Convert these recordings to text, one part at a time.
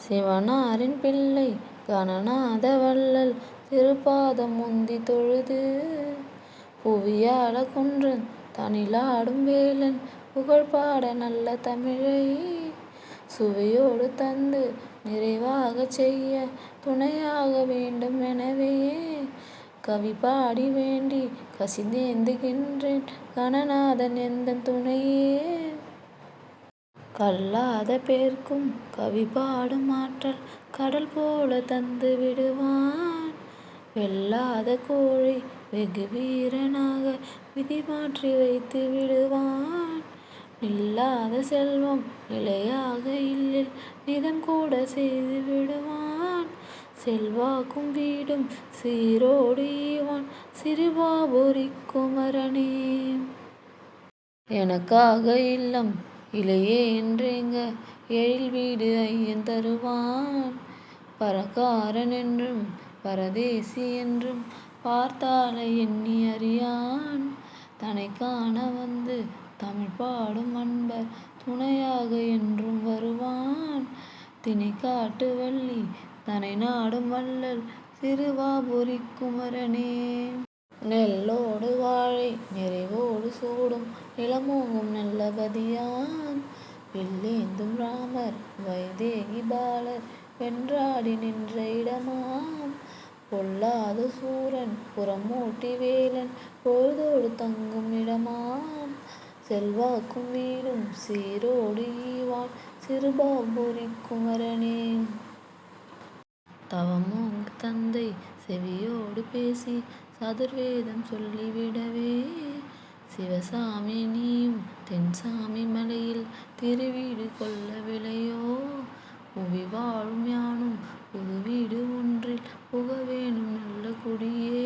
சிவனாரின் பிள்ளை கணநாத வள்ளல் திருப்பாதம் முந்தி தொழுது புவியாள குன்றன் தனிலாடும் வேலன் புகழ்பாட நல்ல தமிழை சுவையோடு தந்து நிறைவாகச் செய்ய துணையாக வேண்டும் எனவே கவி பாடி வேண்டி கசிந்தேந்துகின்றேன் கணநாதன் எந்தன் துணையே. கல்லாத பேர்க்கும் கவி பாடும் ஆற்றல் கடல் போல தந்து விடுவான். வெல்லாத கோழை வெகு வீரனாக விதி மாற்றி வைத்து விடுவான். நில்லாத செல்வம் நிலையாக இல்லில் நிதம் கூட செய்து விடுவான். செல்வாக்கும் வீடும் சீரோடு ஈவான் சிறுவாபுரி குமரனே. எனக்காக இல்லம் இலையே என்றேங்க எழில் வீடு ஐயன் தருவான். பரகாரன் என்றும் பரதேசி என்றும் பார்த்தாலை எண்ணி அறியான். தன்னை காண வந்து தமிழ் பாடும் அன்பர் துணையாக என்றும் வருவான். தினை காட்டு வள்ளி தனை நாடும் வள்ளல் சிறுவாபுரி குமரனே. நெல்லோடு வாழை நிறைவோடு சூடும் நிலமோங்கும் நல்ல பதியான். வில்லேந்தும் ராமர் வைதேகி பாலர் வென்றாடி நின்ற இடமாம். பொல்லாத சூரன் புறமூட்டி வேலன் பொழுதோடு தங்கும் இடமாம். செல்வாக்கும் வீடும் சீரோடு ஈவான் சிறுவாபுரி குமரனே. தவமோங்கு தந்தை செவியோடு பேசி சதுர்வேதம் சொல்லிவிடவே சிவசாமி நீயும் தென்சாமி மலையில் திருவீடு கொள்ள விளையோ. புவி வாழும் யானும் புது வீடு ஒன்றில் புக வேணும் நல்ல குடியே.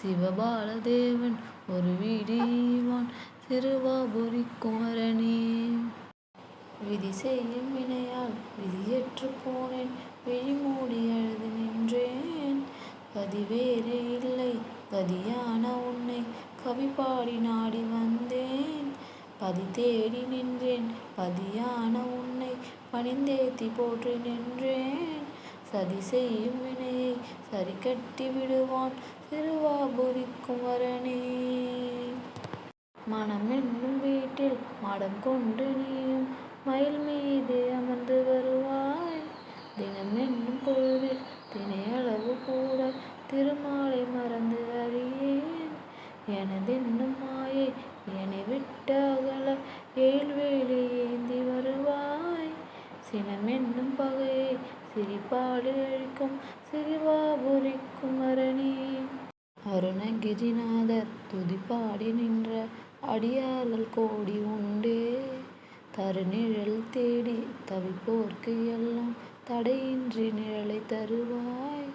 சிவபால தேவன் ஒரு வீடு ஈவான் சிறுவாபுரி குமரனே. விதி செய்யும் வினையால் விதியற்று போனேன் விழிமூடி அழுது நின்றேன். கதி வேறு இல்லை கதியான உன்னை கவி பாடி நாடி வந்தேன். பதி தேடி நின்றேன் பதியான உன்னை பணிந்தேத்தி போற்றி நின்றேன். சதி செய்யும் வினையை சரி கட்டி விடுவான் சிறுவாபுரி குமரனே. மனம் என்னும் வீட்டில் மடம் கொண்டு நீயும் மயில் மீது அமர்ந்து வருவாய். தினம் என்னும் பொழுதில் தினையளவு கூட திருமாலை மறந்து அறியேன். எனதென்னும் மாயை என்னை விட்டு அகல ஏழ்வேலி ஏந்தி வருவாய். சினமென்னும் பகையை சிரிப்பாடு அழிக்கும் சிறுவாபுரி குமரனே. அருணகிரிநாதர் துதிப்பாடி நின்ற அடியார்கள் கோடி உண்டே. தருநிழல் தேடி தவிப்போர்க்கு எல்லாம் தடையின்றி நிழலை தருவாய்.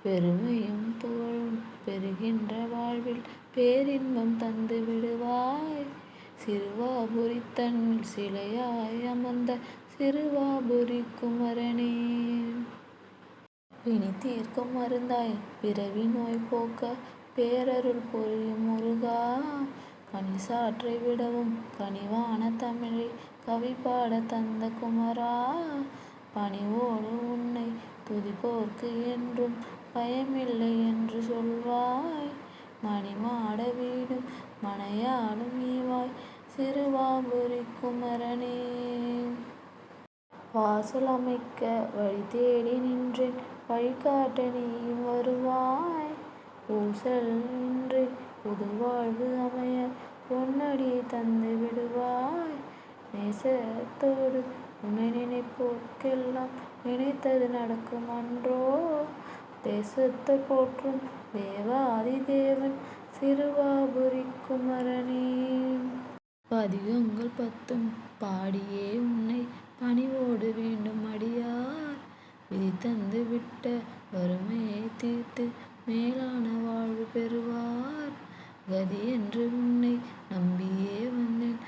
பெருமையும் புகழும் பெறுகின்ற வாழ்வில் பேரின்பம் தந்து விடுவாய். சிறுவாபுரி தன்னில் சிலையாய் அமர்ந்த சிறுவாபுரி குமரனே. பிணி தீர்க்கும் மருந்தாய் பிறவி நோய் போக்க பேரருள் புரியும் முருகா. கனி சாற்றை விடவும் கனிவான தமிழை கவி பாட தந்த குமரா. பணிவோடு உன்னை துதிப்போர்க்கு என்றும் பயமில்லை என்று சொல்வாய். மணிமாட வீடும் மனையாளும் ஈவாய் சிறுவாபுரி குமரனே. வாசல் அமைக்க வழி தேடி நின்றேன் வழிகாட்ட நீயும் வருவாய். பூசல் இன்றி புது வாழ்வு அமைய பொன்னடியை தந்து விடுவாய். நேசத்தோடு உன்னை நினைப்போர்க்கெல்லாம் நினைத்தது நடக்கும் அன்றோ. தேசத்தை போற்றும் தேவாதி தேவன் சிறுவாபுரி குமரனே. பதிகங்கள் 10 பாடியே உன்னை பணிவோடு வேண்டும் அடியார். விதி தந்து விட்ட வறுமையை தீர்த்து மேலான வாழ்வு பெறுவார். கதி என்று உன்னை நம்பியே வந்தேன்